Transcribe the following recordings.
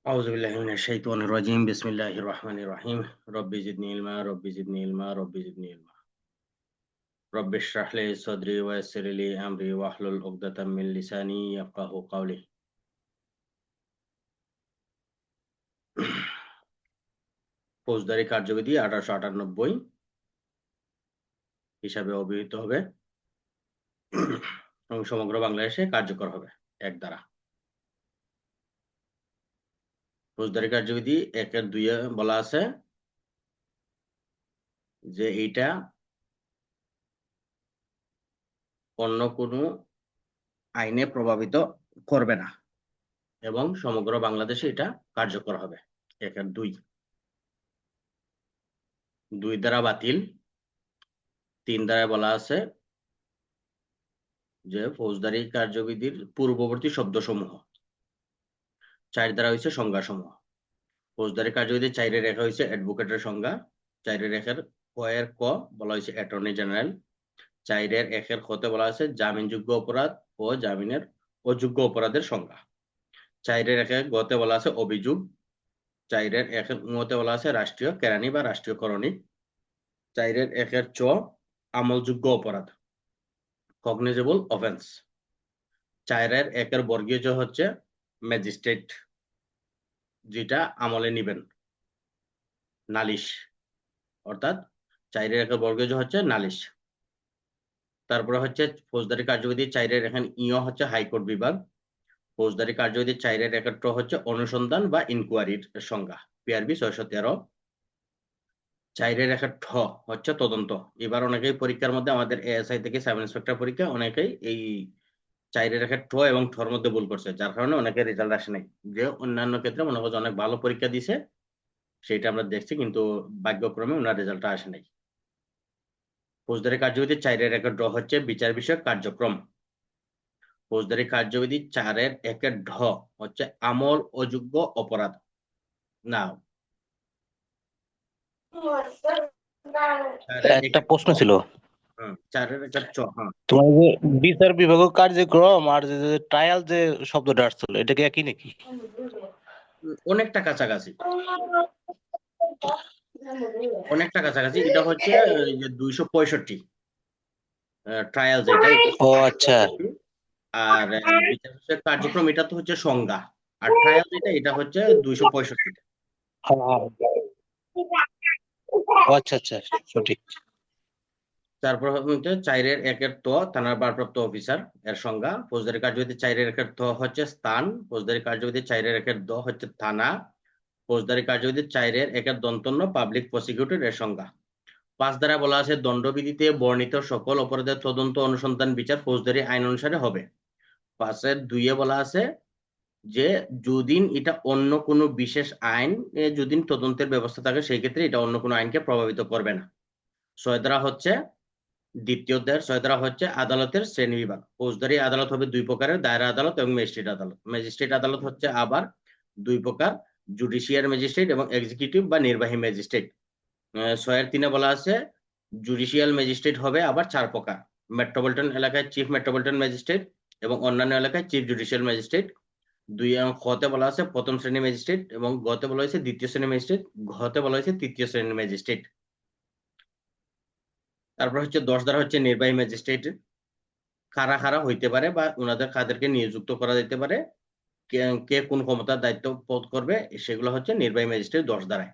أعوذ بالله من الشيطان الرجيم بسم الله الرحمن الرحيم رب زدني علما رب زدني علما رب زدني علما رب اشرح لي صدري ويسر لي أمري واحلل عقدة من لساني يفقهوا قولي ফৌজদারি কার্যবিধি 1898 হিসাবে অভিহিত হবে এবং সমগ্র বাংলাদেশে কার্যকর হবে এক দ্বারা। ফৌজদারি কার্যবিধি 1-2 বলা আছে যে এইটা অন্য কোনো আইনে প্রভাবিত করবে না এবং সমগ্র বাংলাদেশে এটা কার্যকর হবে। 1-2 দ্বারা বাতিল। 3 দ্বারা বলা আছে যে ফৌজদারি কার্যবিধির পূর্ববর্তী শব্দসমূহ। 4 দ্বারা হয়েছে সংজ্ঞাসমূহ। ফৌজদারি কার্যবিধি 4 রেখা হয়েছে অ্যাডভোকেটের সংজ্ঞা। 4 রেখার ক বলা হয়েছে অ্যাটর্নি জেনারেল। 4 1 তে বলা আছে জামিনযোগ্য অপরাধ ও জামিনের অযোগ্য অপরাধের সংজ্ঞা। 4 গ তে বলা আছে অভিযোগ। 4 তে বলা আছে রাষ্ট্রীয় কেরানি বা রাষ্ট্রীয় করণিক। 4 চ আমলযোগ্য অপরাধ কগনিজেবল অফেন্স। 4 বর্গীয় জ হচ্ছে ম্যাজিস্ট্রেট, যেটা আমলে নিবেন, নালিশ, অর্থাৎ 4 বর্গীয় জ হচ্ছে নালিশ। তারপরে হচ্ছে ফৌজদারি কার্যবিধি 4 এখানে হচ্ছে হাইকোর্ট বিভাগ। ফৌজদারি কার্যবিধি 4 ট হচ্ছে অনুসন্ধান বা ইনকোয়ারির সংজ্ঞা, পিআরবি 613। 4 ঠ হচ্ছে তদন্ত। এবার অনেকেই পরীক্ষার মধ্যে আমাদের এএসআই থেকে সাব ইন্সপেক্টর পরীক্ষা অনেকেই এই 4 ঠ এবং ঠর মধ্যে ভুল করছে, যার কারণে অনেকের রেজাল্ট আসে নাই। যে অন্যান্য ক্ষেত্রে মনে করছে অনেক ভালো পরীক্ষা দিছে, সেটা আমরা দেখছি, কিন্তু ভাগ্যক্রমে ওনার রেজাল্টটা আসে নাই। ফৌজদারি কার্যবিধি 4 ড হচ্ছে বিচার বিষয়ক কার্যক্রম। ফৌজদারি কার্যবিধি 4 ঢ হচ্ছে আমল অযোগ্য অপরাধ। না, একটা প্রশ্ন ছিল, 4 চ, হ্যাঁ, তোমার যে বিচার বিভাগ কার্যক্রম আর যে ট্রায়াল যে শব্দটা আসছিল, এটা কি একই নাকি? অনেকটা কাছাকাছি, অনেকটা কাছাকাছি। এটা হচ্ছে যে 265 ট্রায়াল, যেটা ও আচ্ছা, আর বিচার বিষয়ক কার্যক্রম এটা তো হচ্ছে সংজ্ঞা, আর ট্রায়াল যেটা এটা হচ্ছে 265। হ্যাঁ, হ্যাঁ। ও আচ্ছা আচ্ছা, সঠিক। তারপর হচ্ছে 4 ত থানার ভারপ্রাপ্ত অফিসার এর সংজ্ঞা। ফৌজদারি কার্যবিধি 4 ত হচ্ছে স্থান। ফৌজদারি কার্যবিধি 4 দ হচ্ছে থানা। ফৌজদারি কার্যবিধি 4 দন্তন্য পাবলিক প্রসিকিউটর এর সংজ্ঞা। 5 দ্বারা বলা আছে দণ্ডবিধিতে বর্ণিত সকল অপরাধের তদন্ত অনুসন্ধান বিচার ফৌজদারি আইন অনুসারে হবে। 5-2 বলা আছে যে যদি এটা অন্য কোনো বিশেষ আইন যদি তদন্তের ব্যবস্থা থাকে, সেই ক্ষেত্রে এটা অন্য কোনো আইনকে প্রভাবিত করবে না। 6 দ্বারা হচ্ছে দ্বিতীয় অধ্যায়ের 6 দ্বারা হচ্ছে আদালতের শ্রেণী বিভাগ। ফৌজদারি আদালত হবে 2 প্রকারের, দায়রা আদালত এবং ম্যাজিস্ট্রেট আদালত। ম্যাজিস্ট্রেট আদালত হচ্ছে আবার 2 প্রকার, জুডিশিয়াল ম্যাজিস্ট্রেট এবং এক্সিকিউটিভ বা নির্বাহী ম্যাজিস্ট্রেট। 6-3 বলা আছে জুডিশিয়াল ম্যাজিস্ট্রেট হবে আবার 4 প্রকার, মেট্রোপলিটন এলাকায় চিফ মেট্রোপলিটন ম্যাজিস্ট্রেট এবং অন্যান্য এলাকায় চিফ জুডিশিয়াল ম্যাজিস্ট্রেট। 2 খ-তে বলা আছে প্রথম শ্রেণী ম্যাজিস্ট্রেট এবং গ-তে বলা হয়েছে দ্বিতীয় শ্রেণী ম্যাজিস্ট্রেট, ঘ-তে বলা হয়েছে তৃতীয় শ্রেণীর ম্যাজিস্ট্রেট। তারপর হচ্ছে 10 দ্বারা হচ্ছে নির্বাহী ম্যাজিস্ট্রেট, কারা কারা হইতে পারে বা ওনাদের কাদেরকে নিযুক্ত করা যেতে পারে, কে কোন ক্ষমতার দায়িত্ব পদ করবে, সেগুলো হচ্ছে নির্বাহী ম্যাজিস্ট্রেট 10 দ্বারায়।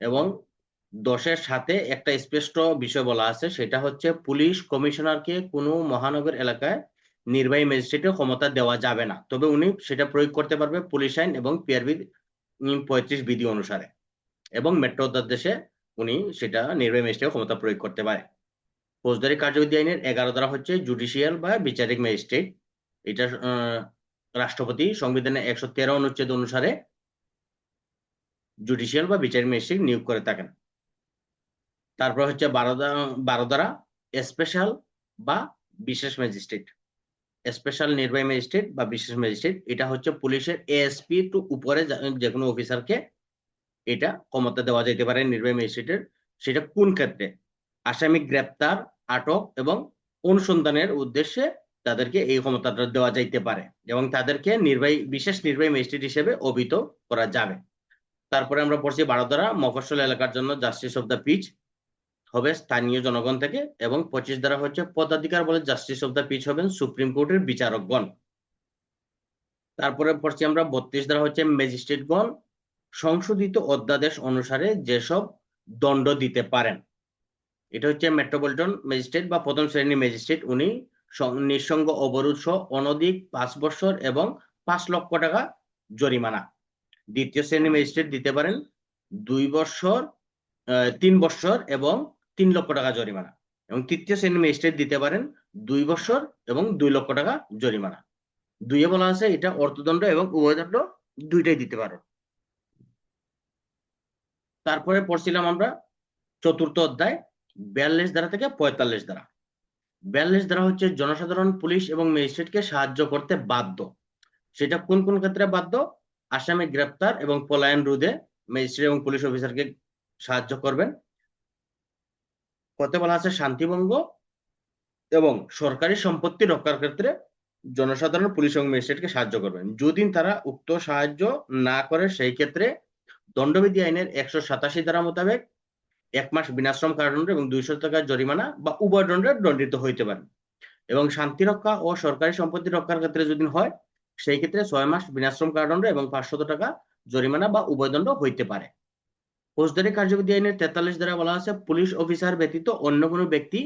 এবং 10-এর সাথে একটা স্পষ্ট বিষয় বলা আছে, সেটা হচ্ছে পুলিশ কমিশনারকে কোনো মহানগর এলাকায় নির্বাহী ম্যাজিস্ট্রেটের ক্ষমতা দেওয়া যাবে না, তবে উনি সেটা প্রয়োগ করতে পারবে পুলিশ আইন এবং পিআরবি 35 বিধি অনুসারে, এবং মেট্রো অধ্যাদেশে উনি সেটা নির্বাহী ম্যাজিস্ট্রেটের ক্ষমতা প্রয়োগ করতে পারে। ফৌজদারি কার্যবিধি আইনের 11 দ্বারা হচ্ছে জুডিশিয়াল বা বিচারিক ম্যাজিস্ট্রেট। এটা রাষ্ট্রপতি সংবিধানের 113 অনুচ্ছেদ অনুসারে জুডিশিয়াল বা বিচারিক ম্যাজিস্ট্রেট নিয়োগ করে থাকেন। তারপর হচ্ছে 12 দ্বারা স্পেশাল বা বিশেষ ম্যাজিস্ট্রেট। স্পেশাল নির্বাহী ম্যাজিস্ট্রেট বা বিশেষ ম্যাজিস্ট্রেট এটা হচ্ছে পুলিশের এএসপি টু উপরে যে কোনো অফিসারকে এটা ক্ষমতা দেওয়া যেতে পারে নির্বাহী ম্যাজিস্ট্রেটের। সেটা কোন ক্ষেত্রে? আসামি গ্রেপ্তার, আটক এবং অনুসন্ধানের উদ্দেশ্যে তাদেরকে এই ক্ষমতাটা দেওয়া যাইতে পারে এবং তাদেরকে বিশেষ নির্বাহী ম্যাজিস্ট্রেট হিসেবে অভিহিত করা যাবে। তারপরে আমরা পড়ছি 12 ধারা, মফস্বল এলাকার জন্য জাস্টিস অফ দ্য পিচ হবে স্থানীয় জনগণ থেকে, এবং 25 ধারা হচ্ছে পদাধিকার বলে জাস্টিস অফ দ্য পিচ হবেন সুপ্রিম কোর্টের বিচারকগণ। তারপরে পড়ছি আমরা 32 ধারা হচ্ছে ম্যাজিস্ট্রেটগণ সংশোধিত অধ্যাদেশ অনুসারে যেসব দণ্ড দিতে পারেন। এটা হচ্ছে মেট্রোপলিটন ম্যাজিস্ট্রেট বা প্রথম শ্রেণীর ম্যাজিস্ট্রেট, উনি নিঃসঙ্গ অবরোধ সহ অনধিক 5 বছর এবং 5 লক্ষ টাকা জরিমানা। দ্বিতীয় শ্রেণীর ম্যাজিস্ট্রেট দিতে পারেন 2 বছর 3 বছর এবং 3 লক্ষ টাকা জরিমানা, এবং তৃতীয় শ্রেণীর ম্যাজিস্ট্রেট দিতে পারেন 2 বছর এবং 2 লক্ষ টাকা জরিমানা। দুইয়ে বলা আছে এটা অর্থদণ্ড এবং উভয়দণ্ড দুইটাই দিতে পারো। তারপরে পড়ছিলাম আমরা চতুর্থ অধ্যায় 42 ধারা থেকে 45 ধারা। 42 ধারা হচ্ছে জনসাধারণ পুলিশ এবং ম্যাজিস্ট্রেটকে সাহায্য করতে বাধ্য। সেটা কোন কোন ক্ষেত্রে বাধ্য? আসামি গ্রেপ্তার এবং পলায়ন রোধে ম্যাজিস্ট্রেট এবং পুলিশ অফিসারকে সাহায্য করবেন। কত বলা আছে শান্তিভঙ্গ এবং সরকারি সম্পত্তি রক্ষার ক্ষেত্রে জনসাধারণ পুলিশ এবং ম্যাজিস্ট্রেটকে সাহায্য করবেন। যদি তারা উক্ত সাহায্য না করে সেই ক্ষেত্রে দণ্ডবিধি আইনের 187 ধারা মোতাবেক 1 মাস বিনাশ্রম কারাদণ্ড এবং 200 টাকা জরিমানা বা উভয় দণ্ডে দণ্ডিত হইতে পারেন। এবং শান্তি রক্ষা ও সরকারি সম্পত্তি রক্ষার ক্ষেত্রে যদি হয় সেই ক্ষেত্রে 6 মাস বিনাশ্রম কারাদণ্ড এবং 500 টাকা জরিমানা বা উভয় দণ্ড হইতে পারে। ফৌজদারি কার্যবিধি আইনের 43 ধারা বলা আছে পুলিশ অফিসার ব্যতীত অন্য কোনো ব্যক্তি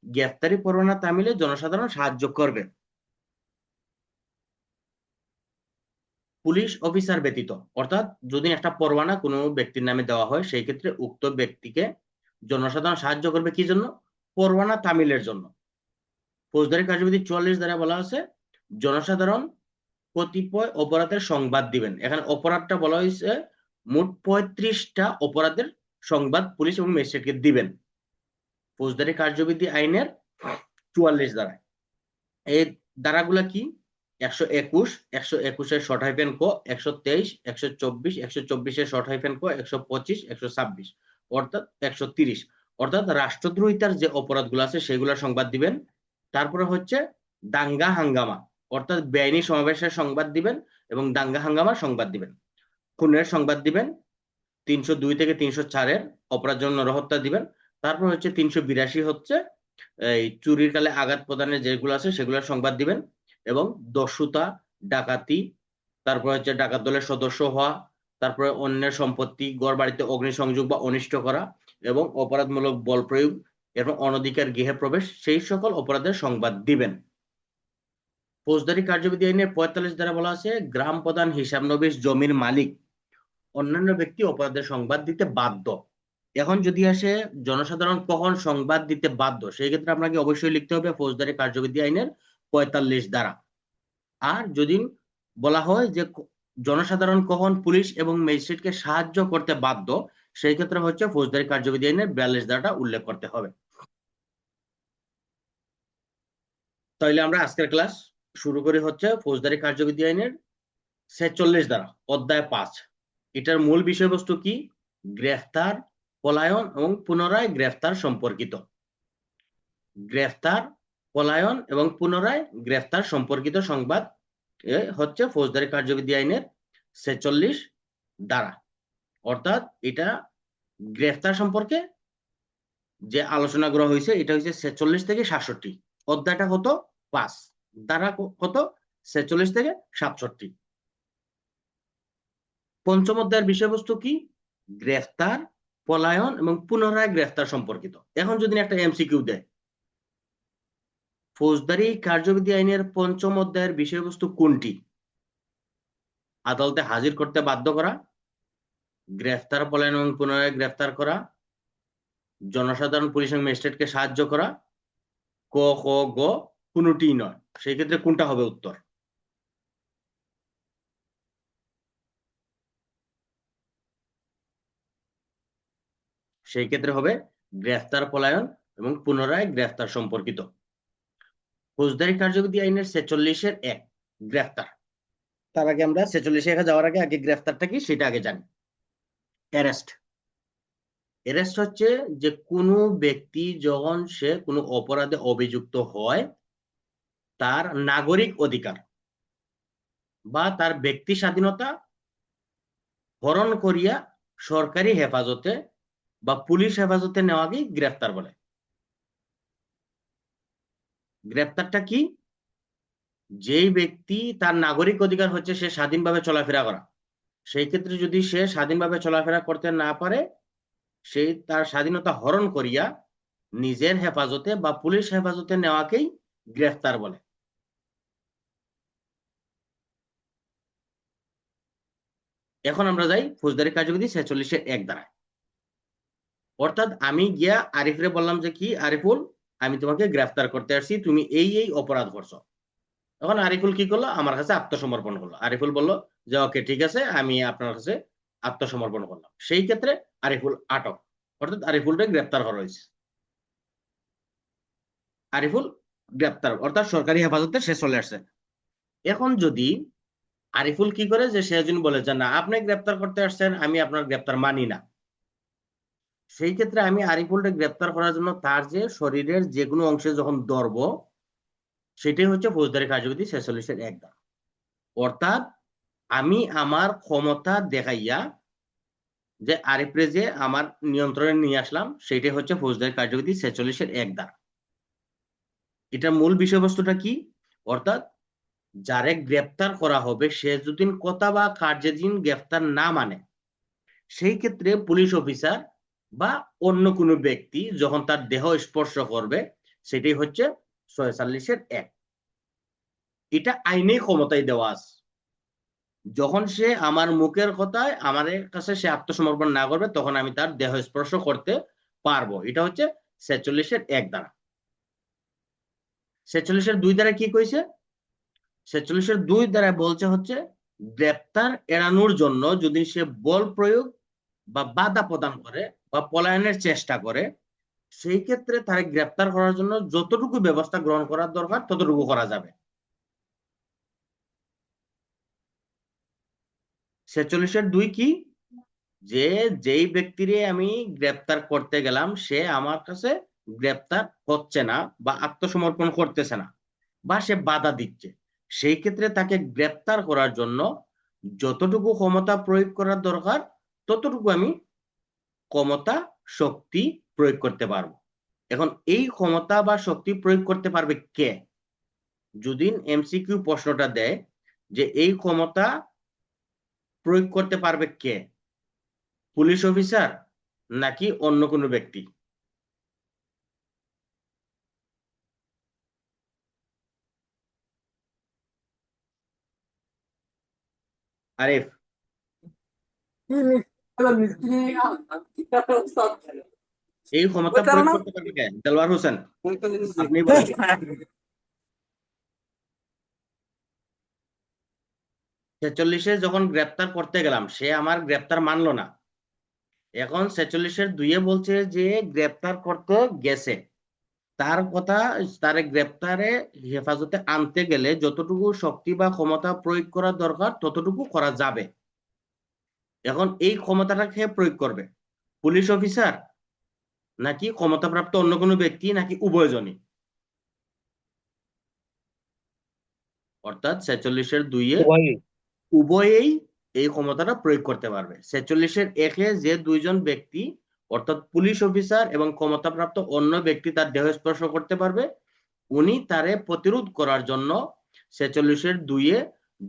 গ্রেফতারি পরোয়ানা তামিলে জনসাধারণ সাহায্য করবে। পুলিশ অফিসার ব্যতীত, অর্থাৎ যদি একটা পরোয়ানা কোনো ব্যক্তির নামে দেওয়া হয় সেই ক্ষেত্রে উক্ত ব্যক্তিকে জনসাধারণ সাহায্য করবে কি জন্য? পরোয়ানা তামিলের জন্য। ফৌজদারি কার্যবিধি 44 ধারা বলা আছে জনসাধারণ কতিপয় অপরাধের সংবাদ দিবেন। এখানে অপরাধটা বলা হয়েছে মোট 35টা অপরাধের সংবাদ পুলিশ এবং ম্যাজিস্ট্রেটকে দিবেন ফৌজদারি কার্যবিধি আইনের 44 ধারায়। এই ধারাগুলা কি? 121, 121 শর্ট হাইফেন ক, 123, 124, 124 শর্ট হাইফেন ক, 125, 126 অর্থাৎ 130, অর্থাৎ রাষ্ট্রদ্রোহিতার যে অপরাধগুলো আছে সেগুলোর সংবাদ দিবেন। তারপরে হচ্ছে দাঙ্গা হাঙ্গামা, অর্থাৎ বেআইনি সমাবেশের সংবাদ দিবেন এবং দাঙ্গা হাঙ্গামার সংবাদ দিবেন। খুনের সংবাদ দিবেন 302 থেকে 304 অপরাধ জন্য নরহত্যা দিবেন। তারপর হচ্ছে 382 হচ্ছে এই চুরির কালে আঘাত প্রদানের যেগুলো আছে সেগুলোর সংবাদ দিবেন, এবং দস্যুতা, ডাকাতি, তারপর হচ্ছে ডাকাত দলের সদস্য হওয়া, তারপরে অন্যের সম্পত্তি, ঘর বাড়িতে অগ্নিসংযোগ বা অনিষ্ট করা এবং অপরাধমূলক বল প্রয়োগ এবং অনধিকার গৃহে প্রবেশ, সেই সকল অপরাধের সংবাদ দিবেন। ফৌজদারি কার্যবিধি আইনের 45 ধারা বলা আছে গ্রাম প্রধান, হিসাবনবিশ, জমির মালিক, অন্যান্য ব্যক্তি অপরাধের সংবাদ দিতে বাধ্য। এখন যদি আসে জনসাধারণ কখন সংবাদ দিতে বাধ্য, সেই ক্ষেত্রে আপনাকে অবশ্যই লিখতে হবে ফৌজদারি কার্যবিধি আইনের 45 ধারা। আর যদি বলা হয় যে জনসাধারণ কখন পুলিশ এবং ম্যাজিস্ট্রেটকে সাহায্য করতে বাধ্য, সেই ক্ষেত্রে হচ্ছে ফৌজদারি কার্যবিধি আইনের 42 ধারাটা উল্লেখ করতে হবে। তাইলে আমরা আজকের ক্লাস শুরু করি হচ্ছে ফৌজদারি কার্যবিধি আইনের 46 ধারা অধ্যায় 5। এটার মূল বিষয়বস্তু কি? গ্রেফতার, পলায়ন এবং পুনরায় গ্রেফতার সম্পর্কিত। গ্রেফতার, পলায়ন এবং পুনরায় গ্রেফতার সম্পর্কিত সংবাদ হচ্ছে ফৌজদারি কার্যবিধি আইনের 46 ধারা। অর্থাৎ এটা গ্রেফতার সম্পর্কে যে আলোচনা করা হয়েছে এটা হচ্ছে 46 থেকে 67, অধ্যায়টা হতো 5, ধারা কত? 46 থেকে 67। পঞ্চম অধ্যায়ের বিষয়বস্তু কি? গ্রেফতার, পলায়ন এবং পুনরায় গ্রেফতার সম্পর্কিত। এখন যদি একটা এমসিকিউ দেয় ফৌজদারি কার্যবিধি আইনের পঞ্চম অধ্যায়ের বিষয়বস্তু কোনটি? আদালতে হাজির করতে বাধ্য করা, গ্রেফতার, পলায়ন এবং পুনরায় গ্রেফতার করা, জনসাধারণ পুলিশ এবং ম্যাজিস্ট্রেটকে সাহায্য করা, ক, খ, গ কোনটিই নয়। সেই ক্ষেত্রে কোনটা হবে উত্তর? সেই ক্ষেত্রে হবে গ্রেফতার, পলায়ন এবং পুনরায় গ্রেফতার সম্পর্কিত। ফৌজদারি কার্যবিধি আইনের 46-এর 1 গ্রেফতার। তার আগে আমরা 46-এ যাওয়ার আগে গ্রেফতারটা কি সেটা আগে জানি। অ্যারেস্ট। অ্যারেস্ট হচ্ছে যে কোনো ব্যক্তি যখন সে কোনো অপরাধে অভিযুক্ত হয় তার নাগরিক অধিকার বা তার ব্যক্তি স্বাধীনতা হরণ করিয়া সরকারি হেফাজতে বা পুলিশ হেফাজতে নেওয়াকেই গ্রেফতার বলে। গ্রেফতারটা কি? যেই ব্যক্তি তার নাগরিক অধিকার হচ্ছে সে স্বাধীনভাবে চলাফেরা করা, সেই ক্ষেত্রে যদি সে স্বাধীনভাবে চলাফেরা করতে না পারে, সেই তার স্বাধীনতা হরণ করিয়া নিজের হেফাজতে বা পুলিশ হেফাজতে নেওয়াকেই গ্রেফতার বলে। এখন আমরা যাই ফৌজদারি কার্যবিধি 46-1 দ্বারায়। অর্থাৎ আমি গিয়া আরিফরে বললাম যে কি আরিফুল, আমি তোমাকে গ্রেফতার করতে আসছি, তুমি এই এই অপরাধ করছো। তখন আরিফুল কি করলো? আমার কাছে আত্মসমর্পণ করলো। আরিফুল বলল যে ওকে ঠিক আছে, আমি আপনার কাছে আত্মসমর্পণ করলাম। সেই ক্ষেত্রে আরিফুল আটক, অর্থাৎ আরিফুলকে গ্রেপ্তার করা হয়েছে। আরিফুল গ্রেপ্তার অর্থাৎ সরকারি হেফাজতে সে চলে আসছে। এখন যদি আরিফুল কি করে, যে সে যদি বলে যে না আপনি গ্রেপ্তার করতে আসছেন, আমি আপনার গ্রেপ্তার মানি না, সেই ক্ষেত্রে আমি আরিফুলকে গ্রেপ্তার করার জন্য তার যে শরীরের যে কোনো অংশে যখন ধরবো, সেটাই হচ্ছে ফৌজদারি কার্যবিধি 46-1 ধারা। অর্থাৎ আমি আমার ক্ষমতা দেখাইয়া যে আরিফরে যে আমার নিয়ন্ত্রণে নিয়ে আসলাম, সেটাই হচ্ছে ফৌজদারি কার্যবিধি 46-1 ধারা। এটার মূল বিষয়বস্তুটা কি? অর্থাৎ যারে গ্রেপ্তার করা হবে সে যদি কথা বা কার্যাধীন গ্রেপ্তার না মানে, সেই ক্ষেত্রে পুলিশ অফিসার বা অন্য কোনো ব্যক্তি যখন তার দেহ স্পর্শ করবে, সেটাই হচ্ছে 46-1। এটা আইনে ক্ষমতায় দেওয়া আছে। যখন সে আমার মুখের কথায় আমার কাছে সে আত্মসমর্পণ না করবে, তখন আমি তার দেহ স্পর্শ করতে পারবো। এটা হচ্ছে 46-1 দ্বারা। 46-2 দ্বারা কি কইছে? 46-2 দ্বারা বলছে হচ্ছে গ্রেপ্তার এড়ানোর জন্য যদি সে বল প্রয়োগ বা বাধা প্রদান করে বা পলায়নের চেষ্টা করে, সেই ক্ষেত্রে তাকে গ্রেপ্তার করার জন্য যতটুকু ব্যবস্থা গ্রহণ করার দরকার ততটুকু করা যাবে। 46-2 কি? যে যেই ব্যক্তিরে আমি গ্রেপ্তার করতে গেলাম সে আমার কাছে গ্রেপ্তার হচ্ছে না বা আত্মসমর্পণ করতেছে না বা সে বাধা দিচ্ছে, সেই ক্ষেত্রে তাকে গ্রেপ্তার করার জন্য যতটুকু ক্ষমতা প্রয়োগ করার দরকার ততটুকু আমি ক্ষমতা শক্তি প্রয়োগ করতে পারবো। এখন এই ক্ষমতা বা শক্তি প্রয়োগ করতে পারবে কে? যদি এমসিকিউ প্রশ্নটা দেয় যে এই ক্ষমতা প্রয়োগ করতে পারবে কে, পুলিশ অফিসার নাকি অন্য কোনো ব্যক্তি? আরিফ, এই ক্ষমতা প্রয়োগ করতে পারবে কে? দেলোয়ার হোসেন, আপনি বলেন। 46-এ যখন গ্রেপ্তার করতে গেলাম সে আমার গ্রেপ্তার মানলো না। এখন 46-2 বলছে যে গ্রেপ্তার করতে গেছে, তার কথা, তার গ্রেপ্তারে হেফাজতে আনতে গেলে যতটুকু শক্তি বা ক্ষমতা প্রয়োগ করা দরকার ততটুকু করা যাবে। এখন এই ক্ষমতাটা কে প্রয়োগ করবে? পুলিশ অফিসার নাকি ক্ষমতাপ্রাপ্ত অন্য কোনো ব্যক্তি নাকি উভয়জনই? অর্থাৎ 46-2 উভয়ই। উভয়েই এই ক্ষমতাটা প্রয়োগ করতে পারবে। 46-1 যে দুইজন ব্যক্তি অর্থাৎ পুলিশ অফিসার এবং ক্ষমতাপ্রাপ্ত অন্য ব্যক্তি তার দেহ স্পর্শ করতে পারবে, উনি তারে প্রতিরোধ করার জন্য 46-2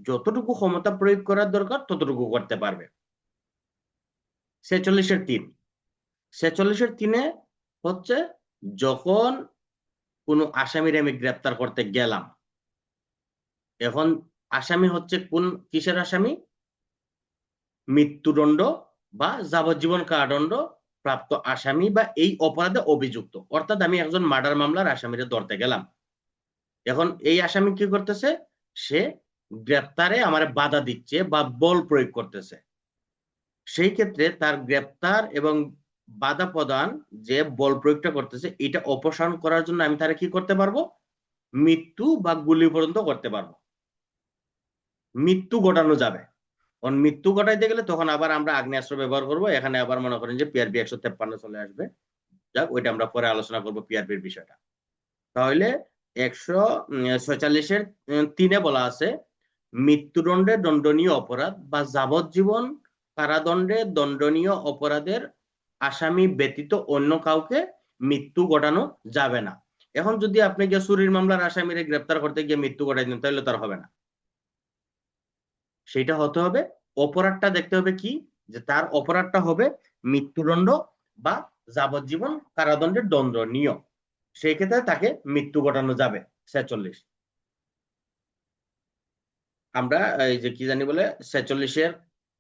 যতটুকু ক্ষমতা প্রয়োগ করার দরকার ততটুকু করতে পারবে। 46-3, 46-3 হচ্ছে যখন কোনো আসামির আমি গ্রেপ্তার করতে গেলাম, এখন আসামি হচ্ছে কোন কিসের আসামি? মৃত্যুদণ্ড বা যাবজ্জীবন কারাদণ্ড প্রাপ্ত আসামি বা এই অপরাধে অভিযুক্ত। অর্থাৎ আমি একজন মার্ডার মামলার আসামিরে ধরতে গেলাম, এখন এই আসামি কি করতেছে? সে গ্রেপ্তারে আমার বাধা দিচ্ছে বা বল প্রয়োগ করতেছে। সেই ক্ষেত্রে তার গ্রেপ্তার এবং বাধা প্রদান যে বল প্রয়োগটা করতেছে এটা অপসারণ করার জন্য আমি তারা কি করতে পারবো? মৃত্যু বা গুলি পর্যন্ত করতে পারবো। মৃত্যু ঘটানো যাবে। কারণ মৃত্যু ঘটাইতে গেলে তখন আবার আমরা আগ্নেয়াস্ত্র ব্যবহার করব, এখানে আবার মনে করেন যে পিআরপি 153 চলে আসবে। যাক, ওইটা আমরা পরে আলোচনা করবো পিআরপির বিষয়টা। তাহলে 146-এর 3-এ বলা আছে মৃত্যুদণ্ডে দণ্ডনীয় অপরাধ বা যাবজ্জীবন কারাদণ্ডে দণ্ডনীয় অপরাধের আসামি ব্যতীত অন্য কাউকে মৃত্যু ঘটানো যাবে না। এখন যদি আপনি গিয়ে চুরির মামলার আসামিরে গ্রেপ্তার করতে গিয়ে মৃত্যু ঘটাই দেন তাহলে তার হবে না। সেটা হতে হবে, অপরাধটা দেখতে হবে কি, যে তার অপরাধটা হবে মৃত্যুদণ্ড বা যাবজ্জীবন কারাদণ্ডের দণ্ডনীয়, সেই ক্ষেত্রে তাকে মৃত্যু ঘটানো যাবে। 46 আমরা এই যে কি জানি বলে 46-এর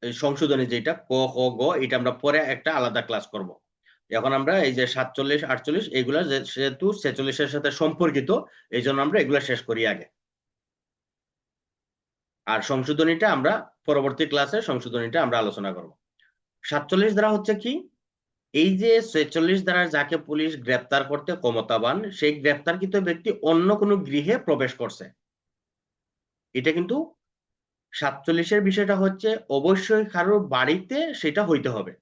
সংশোধনী যেটা ক খ গ, এটা আমরা পরে একটা আলাদা ক্লাস করব। এখন আমরা এই যে 47 48 এগুলা যেহেতু 46-এর সাথে সম্পর্কিত, এই জন্য আমরা এগুলা শেষ করি আগে, আর সংশোধনীটা আমরা পরবর্তী ক্লাসে সংশোধনীটা আমরা আলোচনা করব। 47 ধারা হচ্ছে কি, এই যে 46 ধারা যাকে পুলিশ গ্রেপ্তার করতে ক্ষমতাবান, সেই গ্রেপ্তারকৃত ব্যক্তি অন্য কোনো গৃহে প্রবেশ করছে, এটা কিন্তু 47-এর বিষয়টা হচ্ছে অবশ্যই কারোর বাড়িতে সেটা হইতে হবে।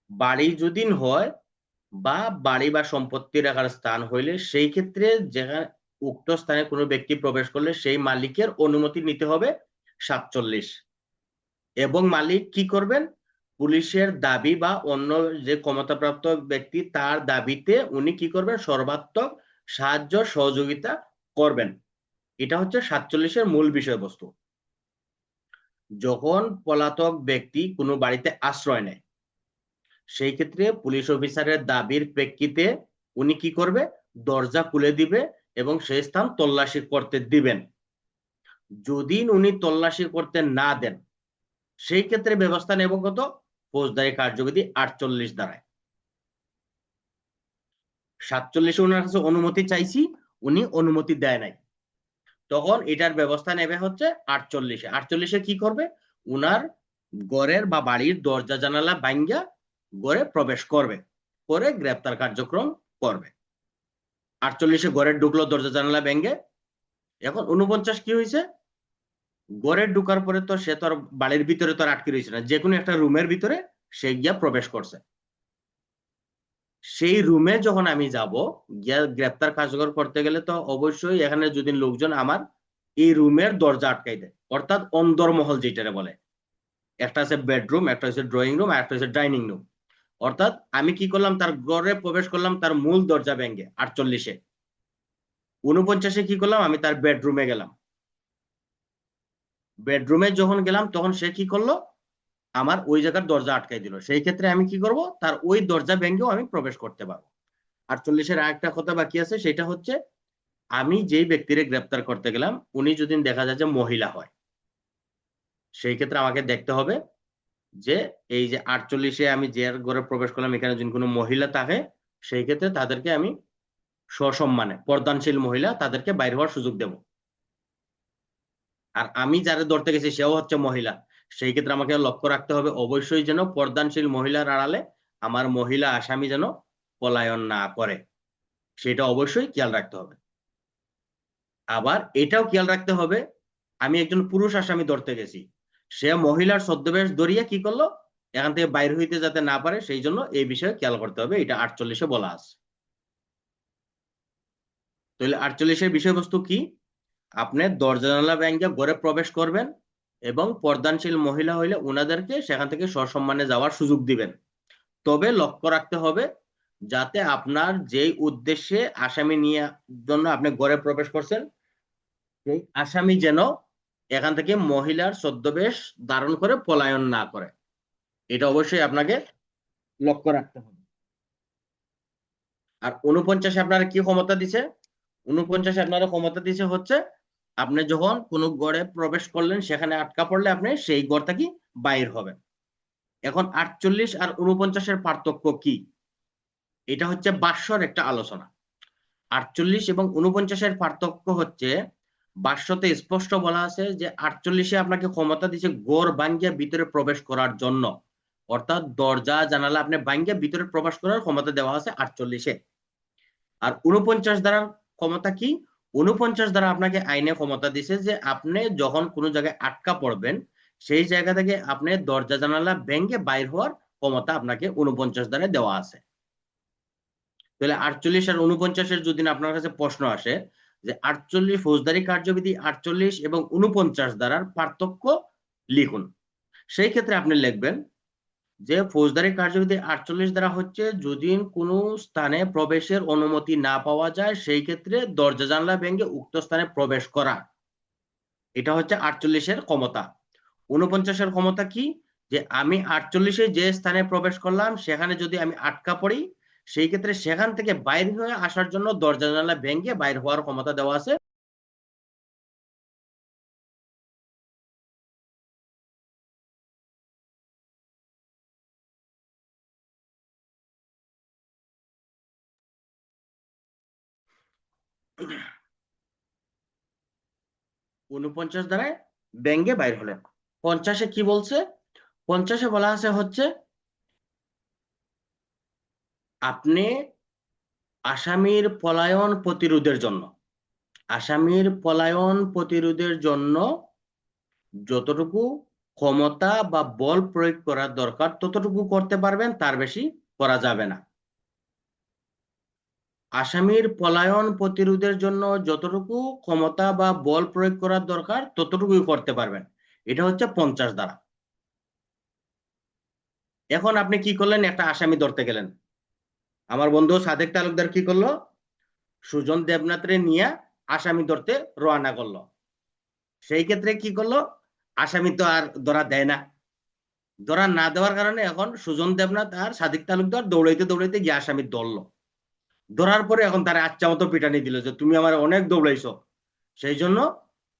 বাড়ি যদি হয় বা বাড়ি বা সম্পত্তি রাখার স্থান হইলে সেই ক্ষেত্রে যেখানে উক্ত স্থানে কোনো ব্যক্তি প্রবেশ করলে সেই মালিকের অনুমতি নিতে হবে 47। এবং মালিক কি করবেন, পুলিশের দাবি বা অন্য যে ক্ষমতাপ্রাপ্ত ব্যক্তি তার দাবিতে উনি কি করবেন, সর্বাত্মক সাহায্য সহযোগিতা করবেন। এটা হচ্ছে 47-এর মূল বিষয়বস্তু। যখন পলাতক ব্যক্তি কোনো বাড়িতে আশ্রয় নেয়, সেই ক্ষেত্রে পুলিশ অফিসারের দাবির প্রেক্ষিতে উনি কি করবে, দরজা খুলে দিবে এবং সেই স্থান তল্লাশি করতে দিবেন। যদি উনি তল্লাশি করতে না দেন, সেই ক্ষেত্রে ব্যবস্থা নেব কত, ফৌজদারি কার্যবিধি 48 ধারায়। 47-এ ওনার কাছে অনুমতি চাইছি, উনি অনুমতি দেয় নাই, তখন এটার ব্যবস্থা নেবে হচ্ছে 48-এ। 48-এ কি করবে, উনার ঘরের বা বাড়ির দরজা জানালা ভাঙ্গা ঘরে প্রবেশ করবে, করে গ্রেপ্তার কার্যক্রম করবে। 48-এ ঘরে ঢুকলো দরজা জানালা ভেঙ্গে। এখন 49 কি হয়েছে, ঘরে ঢুকার পরে তো সে তোর বাড়ির ভিতরে তো আটকে রয়েছে না, যে কোনো একটা রুমের ভিতরে সে গিয়া প্রবেশ করছে। সেই রুমে যখন আমি যাব গিয়া গ্রেপ্তার কার্যকর করতে গেলে তো অবশ্যই এখানে যদি লোকজন আমার এই রুমের দরজা আটকাই দেয়, অর্থাৎ অন্দরমহল যেটা বলে, একটা আছে বেডরুম, একটা হচ্ছে ড্রয়িং রুম, আর একটা হচ্ছে ডাইনিং রুম। অর্থাৎ আমি কি করলাম, তার ঘরে প্রবেশ করলাম তার মূল দরজা ভেঙে 48-এ। 49-এ কি করলাম, আমি তার বেডরুমে গেলাম। বেডরুমে যখন গেলাম তখন সে কি করলো, আমার ওই জায়গার দরজা আটকাই দিল, সেই ক্ষেত্রে আমি কি করব, তার ওই দরজা ভেঙেও আমি প্রবেশ করতে পারবো। 48-এর আরেকটা কথা বাকি আছে, সেটা হচ্ছে আমি যেই ব্যক্তিরে গ্রেপ্তার করতে গেলাম উনি যদি দেখা যায় যে মহিলা হয়, সেই ক্ষেত্রে আমাকে দেখতে হবে যে এই যে 48-এ আমি যে ঘরে প্রবেশ করলাম এখানে যদি কোনো মহিলা থাকে, সেই ক্ষেত্রে তাদেরকে আমি সসম্মানে, পর্দানশীল মহিলা, তাদেরকে বাইর হওয়ার সুযোগ দেব। আর আমি যারা ধরতে গেছি সেও হচ্ছে মহিলা, সেই ক্ষেত্রে আমাকে লক্ষ্য রাখতে হবে অবশ্যই যেন পর্দানশীল মহিলার আড়ালে আমার মহিলা আসামি যেন পলায়ন না করে, সেটা অবশ্যই খেয়াল রাখতে হবে। আবার এটাও খেয়াল রাখতে হবে, আমি একজন পুরুষ আসামি ধরতে গেছি, সে মহিলার ছদ্মবেশ ধরিয়ে কি করলো, এখান থেকে বাইর হইতে যাতে না পারে, সেই জন্য এই বিষয়ে খেয়াল করতে হবে, এটা 48-এ বলা আছে। তাহলে 48-এর বিষয়বস্তু কি, আপনি দরজা জানালা ভেঙে ঘরে প্রবেশ করবেন এবং পর্দানশীল মহিলা হইলে উনাদেরকে সেখান থেকে সসম্মানে যাওয়ার সুযোগ দিবেন। তবে লক্ষ্য রাখতে হবে যাতে আপনার যেই উদ্দেশ্যে আসামি নিয়ে জন্য আপনি ঘরে প্রবেশ করছেন, সেই আসামি যেন এখান থেকে মহিলার ছদ্মবেশ ধারণ করে পলায়ন না করে, এটা অবশ্যই আপনাকে লক্ষ্য রাখতে হবে। আর 49-এ আপনারা কি ক্ষমতা দিছে, 49-এ আপনারা ক্ষমতা দিছে হচ্ছে আপনি যখন কোনো ঘরে প্রবেশ করলেন সেখানে আটকা পড়লে আপনি সেই ঘর থেকে বাইর হবেন। এখন 48 আর 49-এর পার্থক্য কি, এটা হচ্ছে ভাষ্যর একটা আলোচনা। 48 এবং 49-এর পার্থক্য হচ্ছে, ভাষ্যতে স্পষ্ট বলা আছে যে 48-এ আপনাকে ক্ষমতা দিচ্ছে ঘর ভাঙ্গিয়া ভিতরে প্রবেশ করার জন্য, অর্থাৎ দরজা জানালা আপনি ভাঙ্গিয়া ভিতরে প্রবেশ করার ক্ষমতা দেওয়া আছে 48-এ। আর 49 দ্বারা ক্ষমতা কি, 49 দ্বারা আপনাকে আইনে ক্ষমতা দিছে যে আপনি যখন কোনো জায়গায় আটকা পড়বেন সেই জায়গা থেকে আপনি দরজা জানালা ভেঙে বাইর হওয়ার ক্ষমতা আপনাকে 49 দ্বারা দেওয়া আছে। তাহলে 48 আর 49-এর যদি আপনার কাছে প্রশ্ন আসে যে 48 ফৌজদারি কার্যবিধি 48 এবং 49 ধারার পার্থক্য লিখুন, সেই ক্ষেত্রে আপনি লিখবেন যে ফৌজদারি কার্যবিধি 48 ধারা হচ্ছে যদি কোনো স্থানে প্রবেশের অনুমতি না পাওয়া যায় সেই ক্ষেত্রে দরজা জানলা ভেঙে উক্ত স্থানে প্রবেশ করা। এটা হচ্ছে 48-এর ক্ষমতা। 49-এর ক্ষমতা কি, যে আমি 48-এ যে স্থানে প্রবেশ করলাম সেখানে যদি আমি আটকা পড়ি সেই ক্ষেত্রে সেখান থেকে বাইরে হয়ে আসার জন্য দরজা জানলা ভেঙে বাইর হওয়ার ক্ষমতা দেওয়া আছে। উনপঞ্চাশ দ্বারায় ভেঙে বাইর হলেন। 50-এ কি বলছে, 50-এ বলা আছে হচ্ছে আপনি আসামির পলায়ন প্রতিরোধের জন্য, আসামির পলায়ন প্রতিরোধের জন্য যতটুকু ক্ষমতা বা বল প্রয়োগ করার দরকার ততটুকু করতে পারবেন, তার বেশি করা যাবে না। আসামির পলায়ন প্রতিরোধের জন্য যতটুকু ক্ষমতা বা বল প্রয়োগ করার দরকার ততটুকুই করতে পারবেন। এটা হচ্ছে 50 ধারা। এখন আপনি কি করলেন, একটা আসামি ধরতে গেলেন। আমার বন্ধু সাদেক তালুকদার কি করলো, সুজন দেবনাথরে নিয়ে আসামি ধরতে রওনা করলো। সেই ক্ষেত্রে কি করলো, আসামি তো আর ধরা দেয় না, ধরা না দেওয়ার কারণে এখন সুজন দেবনাথ আর সাদিক তালুকদার দৌড়াইতে দৌড়াইতে গিয়ে আসামি ধরলো। ধরার পরে এখন তারা আচ্ছা মতো পিটানি দিল যে তুমি আমার অনেক দৌড়াইছো, সেই জন্য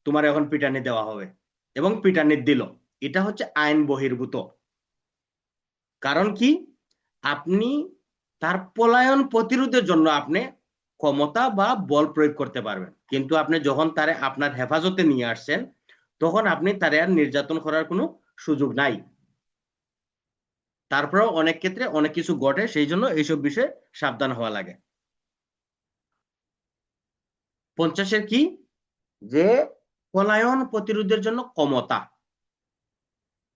তোমার এখন পিটানি দেওয়া হবে, এবং পিটানি দিল। এটা হচ্ছে আইন বহির্ভূত। কারণ কি, আপনি তার পলায়ন প্রতিরোধের জন্য আপনি ক্ষমতা বা বল প্রয়োগ করতে পারবেন, কিন্তু আপনি যখন তারে আপনার হেফাজতে নিয়ে আসছেন তখন আপনি তারে আর নির্যাতন করার কোনো সুযোগ নাই। তারপরেও অনেক ক্ষেত্রে অনেক কিছু ঘটে, সেই জন্য এইসব বিষয়ে সাবধান হওয়া লাগে। 50-এর কি, যে পলায়ন প্রতিরোধের জন্য ক্ষমতা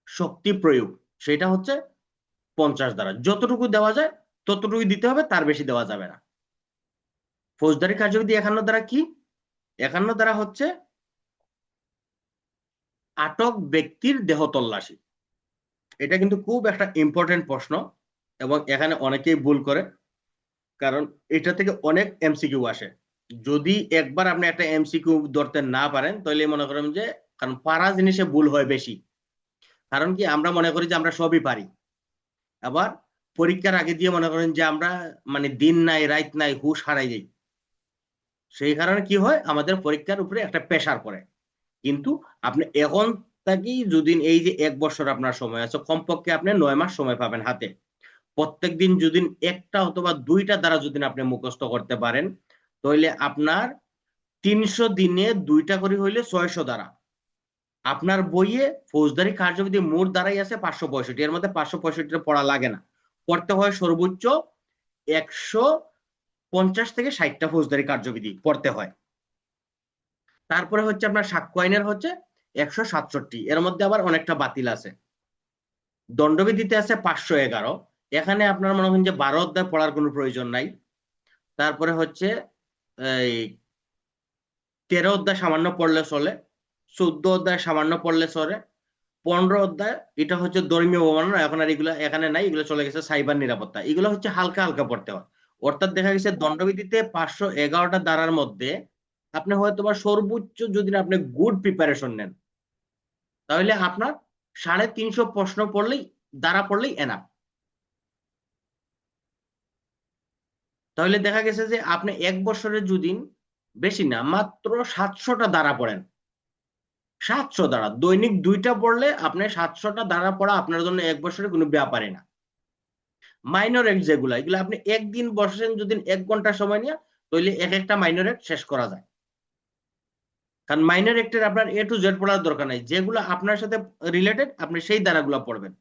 শক্তি প্রয়োগ, সেটা হচ্ছে 50 দ্বারা যতটুকু দেওয়া যায় ততটুকু দিতে হবে, তার বেশি দেওয়া যাবে না। ফৌজদারি কার্যবিধি 51 দ্বারা কি, 51 দ্বারা হচ্ছে আটক ব্যক্তির দেহ তল্লাশি। এটা কিন্তু খুব একটা ইম্পর্টেন্ট প্রশ্ন এবং এখানে অনেকেই ভুল করে, কারণ এটা থেকে অনেক এমসিকিউ আসে। যদি একবার আপনি একটা এমসিকিউ ধরতে না পারেন তাহলে মনে করেন যে, কারণ পারা জিনিসে ভুল হয় বেশি। কারণ কি, আমরা মনে করি যে আমরা সবই পারি, আবার পরীক্ষার আগে দিয়ে মনে করেন যে আমরা মানে দিন নাই রাত নাই হুঁশ হারাই যাই। সেই কারণে কি হয়, আমাদের পরীক্ষার উপরে একটা প্রেশার পড়ে। কিন্তু আপনি এখন থেকেই যদি এই যে 1 বছর আপনার সময় আছে, কমপক্ষে আপনি 9 মাস সময় পাবেন হাতে। প্রত্যেকদিন যদি একটা অথবা দুইটা দ্বারা যদি আপনি মুখস্থ করতে পারেন তাহলে আপনার 300 দিনে দুইটা করে হইলে 600 দ্বারা। আপনার বইয়ে ফৌজদারি কার্যবিধি মোট দ্বারাই আছে 565, এর মধ্যে 565 পড়া লাগে না, পড়তে হয় সর্বোচ্চ 150 থেকে 60টা ফৌজদারি কার্যবিধি পড়তে হয়। তারপরে হচ্ছে আপনার সাক্ষ্য আইনের হচ্ছে 167, এর মধ্যে আবার অনেকটা বাতিল আছে। দণ্ডবিধিতে আছে 511, এখানে আপনার মনে করেন যে 12 অধ্যায় পড়ার কোনো প্রয়োজন নাই। তারপরে হচ্ছে এই 13 অধ্যায় সামান্য পড়লে চলে, 14 অধ্যায় সামান্য পড়লে চলে, 15 অধ্যায় এটা হচ্ছে ধর্মীয় অবমাননা, এখন আর এগুলো এখানে নাই, এগুলো চলে গেছে সাইবার নিরাপত্তা, এগুলো হচ্ছে হালকা হালকা পড়তে হয়। অর্থাৎ দেখা গেছে দণ্ডবিধিতে 511টা ধারার মধ্যে আপনি হয়তো বা সর্বোচ্চ যদি আপনি গুড প্রিপারেশন নেন তাহলে আপনার 350 প্রশ্ন পড়লেই দ্বারা পড়লেই এনাফ। তাহলে দেখা গেছে যে আপনি 1 বছরে যদি, বেশি না মাত্র 700টা দ্বারা পড়েন, 700 দ্বারা দৈনিক 2টা পড়লে আপনি 700টা দ্বারা পড়া আপনার জন্য 1 বছরে কোনো ব্যাপারই না। মাইনর এক্ট যেগুলো, এগুলো আপনি একদিন বসেন যদি 1 ঘন্টা সময় নিয়ে, তাহলে এক একটা মাইনর এক্ট শেষ করা যায়। কারণ মাইনর এক্টের আপনার এ টু জেড পড়ার দরকার নাই, যেগুলো আপনার সাথে রিলেটেড আপনি সেই ধারাগুলো পড়বেন।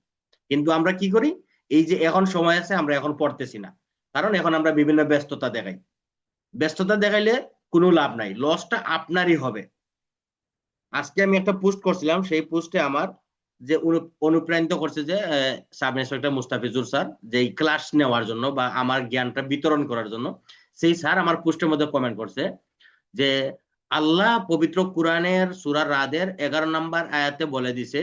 কিন্তু আমরা কি করি, এই যে এখন সময় আছে আমরা এখন পড়তেছি না, কারণ এখন আমরা বিভিন্ন ব্যস্ততা দেখাই। ব্যস্ততা দেখাইলে কোনো লাভ নাই, লসটা আপনারই হবে। আজকে আমি একটা পোস্ট করছিলাম, সেই পোস্টে আমার যে অনুপ্রাণিত করছে যে সাব ইন্সপেক্টর মুস্তাফিজুর স্যার যে এই ক্লাস নেওয়ার জন্য বা আমার জ্ঞানটা বিতরণ করার জন্য, সেই স্যার আমার পোস্টের মধ্যে কমেন্ট করছে যে আল্লাহ পবিত্র কোরআনের সূরা রাদের 11 নম্বর আয়াতে বলে দিছে,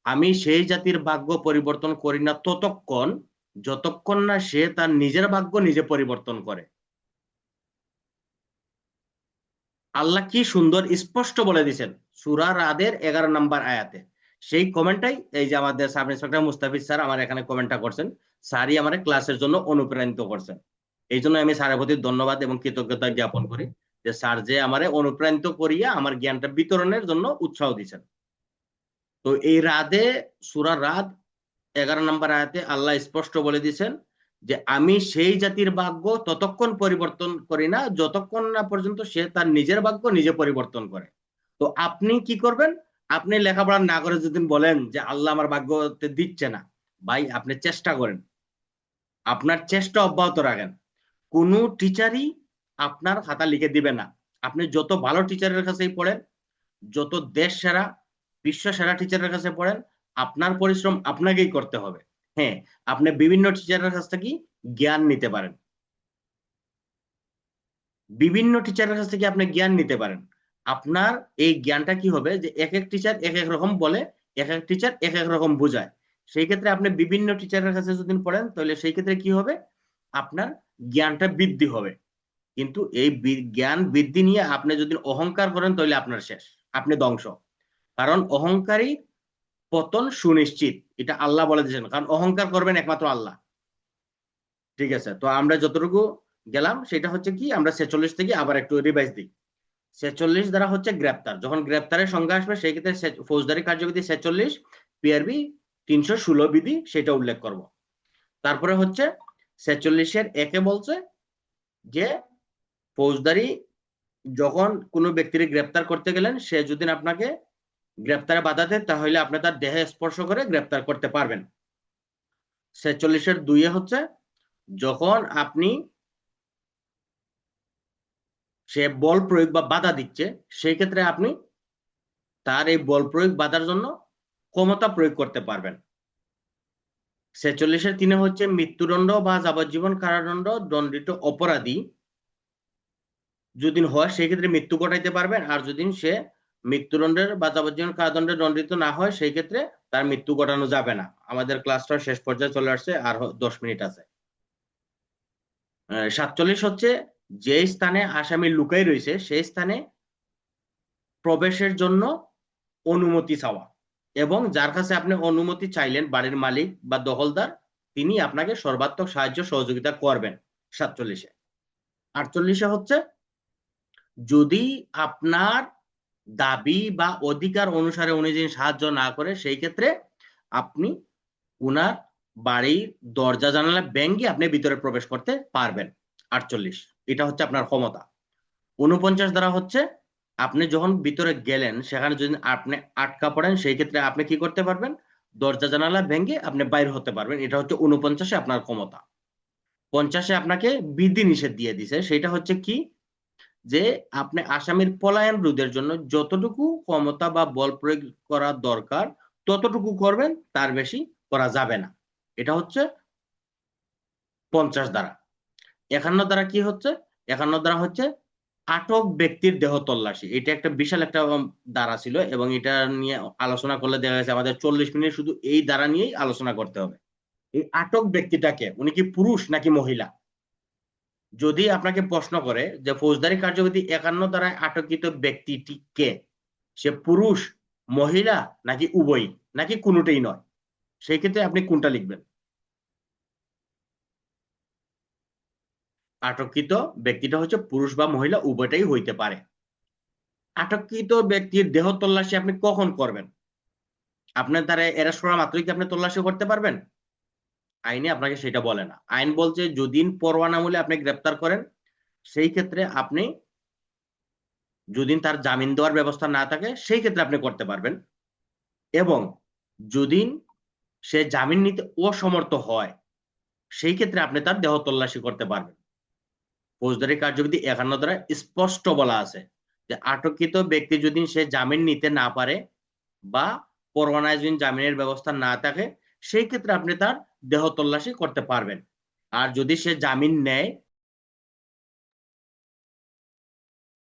আমি সেই জাতির ভাগ্য পরিবর্তন করি না ততক্ষণ যতক্ষণ না সে তার নিজের ভাগ্য নিজে পরিবর্তন করে। আল্লাহ কি সুন্দর স্পষ্ট বলে দিছেন সূরা রাদের 11 নম্বর আয়াতে। সেই কমেন্টটাই এই যে আমাদের সাব ইন্সপেক্টর মুস্তাফিজ স্যার আমার এখানে কমেন্টটা করছেন, স্যারই আমার ক্লাসের জন্য অনুপ্রাণিত করছেন। এই জন্য আমি স্যারের প্রতি ধন্যবাদ এবং কৃতজ্ঞতা জ্ঞাপন করি যে স্যার যে আমারে অনুপ্রাণিত করিয়া আমার জ্ঞানটা বিতরণের জন্য উৎসাহ দিচ্ছেন। তো এই রাদে সূরা রাদ 11 নম্বর আয়াতে আল্লাহ স্পষ্ট বলে দিয়েছেন যে আমি সেই জাতির ভাগ্য ততক্ষণ পরিবর্তন করি না যতক্ষণ না পর্যন্ত সে তার নিজের ভাগ্য নিজে পরিবর্তন করে। তো আপনি কি করবেন? আপনি লেখাপড়া না করে যদি বলেন যে আল্লাহ আমার ভাগ্যতে দিচ্ছে না, ভাই আপনি চেষ্টা করেন, আপনার চেষ্টা অব্যাহত রাখেন। কোনো টিচারই আপনার খাতা লিখে দিবে না। আপনি যত ভালো টিচারের কাছেই পড়েন, যত দেশ সেরা বিশ্ব সেরা টিচারের কাছে পড়েন, আপনার পরিশ্রম আপনাকেই করতে হবে। হ্যাঁ, আপনি বিভিন্ন টিচারের কাছ থেকে জ্ঞান নিতে পারেন, বিভিন্ন টিচারের কাছ থেকে আপনি জ্ঞান নিতে পারেন। আপনার এই জ্ঞানটা কি হবে যে এক এক টিচার এক এক রকম বলে, এক এক টিচার এক এক রকম বোঝায়। সেই ক্ষেত্রে আপনি বিভিন্ন টিচারের কাছে যদি পড়েন তাহলে সেই ক্ষেত্রে কি হবে, আপনার জ্ঞানটা বৃদ্ধি হবে। কিন্তু এই জ্ঞান বৃদ্ধি নিয়ে আপনি যদি অহংকার করেন তাহলে আপনার শেষ, আপনি ধ্বংস। কারণ অহংকারী পতন সুনিশ্চিত, এটা আল্লাহ বলে দিয়েছেন, কারণ অহংকার করবেন একমাত্র আল্লাহ। ঠিক আছে, তো আমরা যতটুকু গেলাম সেটা হচ্ছে কি, আমরা 46 থেকে আবার একটু রিভাইজ দিই। 46 দ্বারা হচ্ছে গ্রেপ্তার, যখন গ্রেপ্তারের সংজ্ঞা আসবে সেই ক্ষেত্রে ফৌজদারি কার্যবিধি 46, পিআরবি 316 বিধি সেটা উল্লেখ করব। তারপরে হচ্ছে 46-এর 1-এ বলছে যে ফৌজদারি যখন কোনো ব্যক্তির গ্রেপ্তার করতে গেলেন, সে যদি আপনাকে গ্রেপ্তারে বাধা দেয় তাহলে আপনি তার দেহে স্পর্শ করে গ্রেপ্তার করতে পারবেন। 46-এর 2-এ হচ্ছে যখন আপনি সে বল প্রয়োগ বা বাধা দিচ্ছে সেই ক্ষেত্রে আপনি তার এই বল প্রয়োগ বাধার জন্য ক্ষমতা প্রয়োগ করতে পারবেন। 46-এর 3-এ হচ্ছে মৃত্যুদণ্ড বা যাবজ্জীবন কারাদণ্ড দণ্ডিত অপরাধী যদি হয় সেই ক্ষেত্রে মৃত্যু ঘটাইতে পারবেন, আর যদি সে মৃত্যুদণ্ডের বা যাবজ্জীবন কারাদণ্ডে দণ্ডিত না হয় সেই ক্ষেত্রে তার মৃত্যু ঘটানো যাবে না। আমাদের ক্লাসটা শেষ পর্যায়ে চলে আসছে, আর 10 মিনিট আছে। 47 হচ্ছে যে স্থানে আসামি লুকাই রয়েছে সেই স্থানে প্রবেশের জন্য অনুমতি চাওয়া, এবং যার কাছে আপনি অনুমতি চাইলেন বাড়ির মালিক বা দখলদার, তিনি আপনাকে সর্বাত্মক সাহায্য সহযোগিতা করবেন 47-এ। 48-এ হচ্ছে যদি আপনার দাবি বা অধিকার অনুসারে উনি যদি সাহায্য না করে সেই ক্ষেত্রে আপনি উনার বাড়ির দরজা জানালা ভেঙে আপনি ভিতরে প্রবেশ করতে পারবেন। 48, এটা হচ্ছে আপনার ক্ষমতা। 49 দ্বারা হচ্ছে আপনি যখন ভিতরে গেলেন সেখানে যদি আপনি আটকা পড়েন সেই ক্ষেত্রে আপনি কি করতে পারবেন, দরজা জানালা ভেঙে আপনি বাইরে হতে পারবেন। এটা হচ্ছে 49-এ আপনার ক্ষমতা। 50-এ আপনাকে বিধি নিষেধ দিয়ে দিছে, সেটা হচ্ছে কি যে আপনি আসামির পলায়ন রোধের জন্য যতটুকু ক্ষমতা বা বল প্রয়োগ করা দরকার ততটুকু করবেন, তার বেশি করা যাবে না। এটা হচ্ছে 50 দ্বারা। 51 দ্বারা কি হচ্ছে, 51 দ্বারা হচ্ছে আটক ব্যক্তির দেহ তল্লাশি। এটা একটা বিশাল একটা ধারা ছিল এবং এটা নিয়ে আলোচনা করলে দেখা গেছে আমাদের 40 মিনিট শুধু এই ধারা নিয়েই আলোচনা করতে হবে। এই আটক ব্যক্তিটাকে উনি কি পুরুষ নাকি মহিলা, যদি আপনাকে প্রশ্ন করে যে ফৌজদারি কার্যবিধি 51 দ্বারা আটকিত ব্যক্তিটি কে, সে পুরুষ মহিলা নাকি উভয়ই নাকি কোনোটাই নয়, সেই ক্ষেত্রে আপনি কোনটা লিখবেন? আটককৃত ব্যক্তিটা হচ্ছে পুরুষ বা মহিলা উভয়টাই হইতে পারে। আটককৃত ব্যক্তির দেহ তল্লাশি আপনি কখন করবেন? আপনার দ্বারা অ্যারেস্ট করা মাত্রই কি আপনি তল্লাশি করতে পারবেন? আইনে আপনাকে সেটা বলে না। আইন বলছে যদি পরোয়ানামূলে আপনি গ্রেপ্তার করেন সেই ক্ষেত্রে আপনি, যদি তার জামিন দেওয়ার ব্যবস্থা না থাকে সেই ক্ষেত্রে আপনি করতে পারবেন, এবং যদি সে জামিন নিতে অসমর্থ হয় সেই ক্ষেত্রে আপনি তার দেহ তল্লাশি করতে পারবেন। ফৌজদারি কার্যবিধি 51 দ্বারা স্পষ্ট বলা আছে যে আটককৃত ব্যক্তি যদি সে জামিন নিতে না পারে বা পরোয়ানায় জামিনের ব্যবস্থা না থাকে, সেই ক্ষেত্রে আপনি তার দেহ তল্লাশি করতে পারবেন। আর যদি সে জামিন নেয়,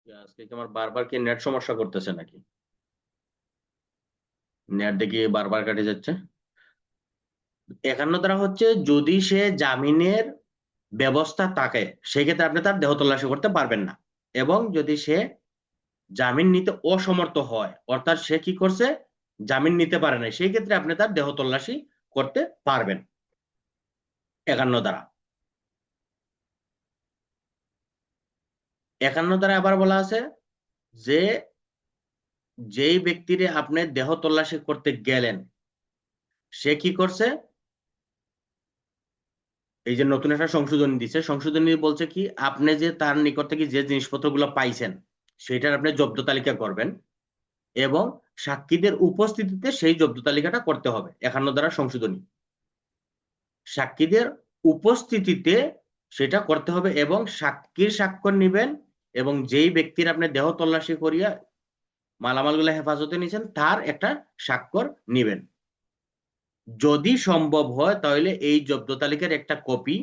আজকে কি আমার বারবার কি নেট সমস্যা করতেছে নাকি? নেট দেখি বারবার কেটে যাচ্ছে। 51 ধারা হচ্ছে যদি সে জামিনের ব্যবস্থা থাকে, সেক্ষেত্রে আপনি তার দেহ তল্লাশি করতে পারবেন না। এবং যদি সে জামিন নিতে অসমর্থ হয়, অর্থাৎ সে কি করছে, জামিন নিতে পারে না, সেই ক্ষেত্রে আপনি তার দেহ তল্লাশি করতে পারবেন 51 ধারা। 51 ধারা আবার বলা আছে যে যেই ব্যক্তিরে আপনি দেহ তল্লাশি করতে গেলেন, সে কি করছে, এই যে নতুন একটা সংশোধনী দিচ্ছে, সংশোধনী বলছে কি, আপনি যে তার নিকট থেকে যে জিনিসপত্রগুলো পাইছেন সেটার আপনি জব্দ তালিকা করবেন এবং সাক্ষীদের উপস্থিতিতে সেই জব্দ তালিকাটা করতে হবে। 51 ধারা সংশোধনী, সাক্ষীদের উপস্থিতিতে সেটা করতে হবে এবং সাক্ষীর স্বাক্ষর নিবেন এবং যেই ব্যক্তির আপনি দেহ তল্লাশি করিয়া মালামালগুলো হেফাজতে নিয়েছেন তার একটা স্বাক্ষর নিবেন। যদি সম্ভব হয় তাহলে এই জব্দ তালিকার একটা কপি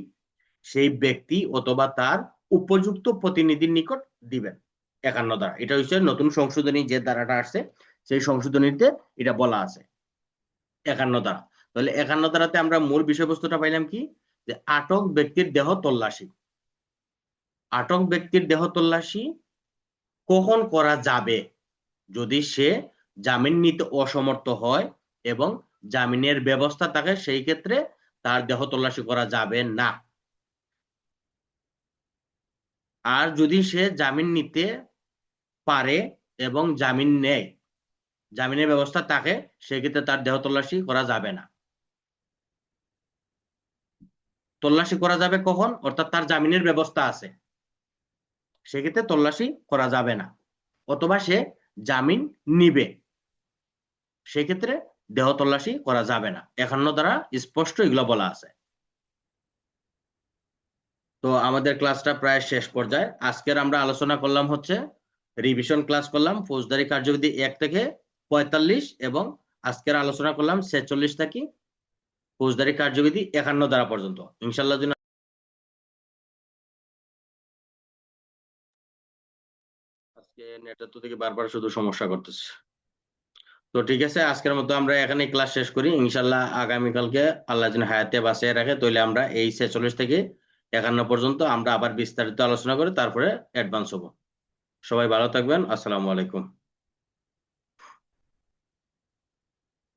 সেই ব্যক্তি অথবা তার উপযুক্ত প্রতিনিধির নিকট দিবেন। 51 ধারা, এটা হচ্ছে নতুন সংশোধনী যে ধারাটা আসছে, সেই সংশোধনীতে এটা বলা আছে 51 ধারা। তাহলে 51 ধারাতে আমরা মূল বিষয়বস্তুটা পাইলাম কি, যে আটক ব্যক্তির দেহ তল্লাশি। আটক ব্যক্তির দেহ তল্লাশি কখন করা যাবে? যদি সে জামিন নিতে অসমর্থ হয় এবং জামিনের ব্যবস্থা থাকে, সেই ক্ষেত্রে তার দেহ তল্লাশি করা যাবে না। আর যদি সে জামিন নিতে পারে এবং জামিন নেয়, জামিনের ব্যবস্থা থাকে, সেক্ষেত্রে তার দেহ তল্লাশি করা যাবে না। তল্লাশি করা যাবে কখন? অর্থাৎ তার জামিনের ব্যবস্থা আছে, সেক্ষেত্রে তল্লাশি করা যাবে না। অথবা সে জামিন নিবে, সেক্ষেত্রে দেহ তল্লাশি করা যাবে না। 51 দ্বারা স্পষ্ট এগুলো বলা আছে। তো আমাদের ক্লাসটা প্রায় শেষ পর্যায়ে। আজকের আমরা আলোচনা করলাম হচ্ছে রিভিশন ক্লাস করলাম ফৌজদারি কার্যবিধি 1 থেকে 45 এবং আজকের আলোচনা করলাম 46 থেকে ফৌজদারি কার্যবিধি 51 ধারা পর্যন্ত। ইনশাল্লাহ আজকে নেটের তো থেকে বারবার শুধু সমস্যা করতেছে। তো ঠিক আছে, আজকের মতো আমরা এখানে ক্লাস শেষ করি। ইনশাল্লাহ আগামীকালকে আল্লাহ যেন হায়াতে বাঁচিয়ে রাখে, তাহলে আমরা এই 46 থেকে 51 পর্যন্ত আমরা আবার বিস্তারিত আলোচনা করে তারপরে অ্যাডভান্স হবো। সবাই ভালো থাকবেন। আসসালামু আলাইকুম।